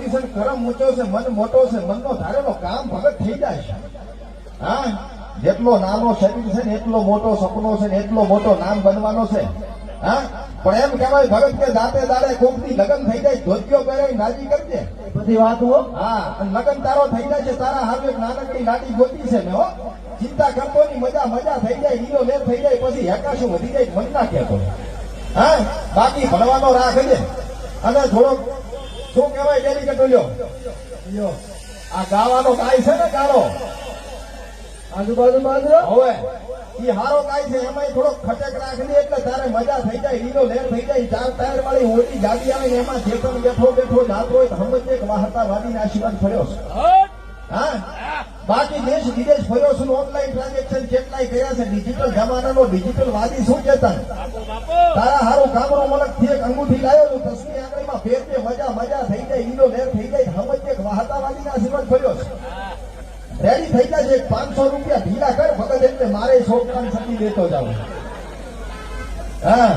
મોટી છે, કરમ ઊંચો છે, મન મોટો છે, મનનો ધારેલો કામ ભગત થઈ જાય છે. હા, જેટલો નાનો શરીર છે ને એટલો મોટો સપનો છે ને એટલો મોટો નામ બનવાનો છે. હા, પણ એમ કહેવાય ભગત કે દાતે દાડે કોકની લગ્ન થઈ જાય, ધોતિયો પહેરાવી રાજી કરજે. બધી વાતો. હા, અને લગ્ન તારો થઈ જાય છે, તારા હાથે એક નાનકડી લાડી ગોતી છે ને હો. ચિંતા કરતો ની મજા મજા થઈ જાય, લીલો લેર થઈ જાય, પછી હેકાશું વધી જાય, મન ના કહેતો. હા, બાકી ભણવાનો રાખજે. અને થોડોક શું કહેવાય ડેલિકેટ લ્યો, આ ગાવાનો ગાય છે ને ગાળો આજુબાજુ બાજુ હવે ઈ હારો ગાય છે, એમાં થોડોક ખટક રાખજે એટલે તારે મજા થઈ જાય, લીલો લેર થઈ જાય. 4 ટાયર વાળી ઓટી ગાડી આવે ને એમાં ચેતન બેઠો જાતો હોય તો સમજે કે વાહતા વાદીના આશીર્વાદ ફર્યો છે. હા, બાકી દેશ વિદેશ ફર્યો છું, ઓનલાઈન ટ્રાન્ઝેક્શન કેટલાય કર્યા છે. ડિજિટલ જમાનાનો ડિજિટલ વાદી શું ચેતન, તારા હારું કામનો મલક થી એક અંગૂઠી લાવ્યો છું, તસની આંગળીમાં ફેરતે મજા થઈ જાય, લીલો લેર થઈ જાય, સમજે કે વાહતા વાદીના આશીર્વાદ ફર્યો છે. રેડી થઈ જાય. 500 રૂપિયા ઢીલા કર ભગત, એટલે મારે શોખ કામ છતી લેતો જાવ. હા,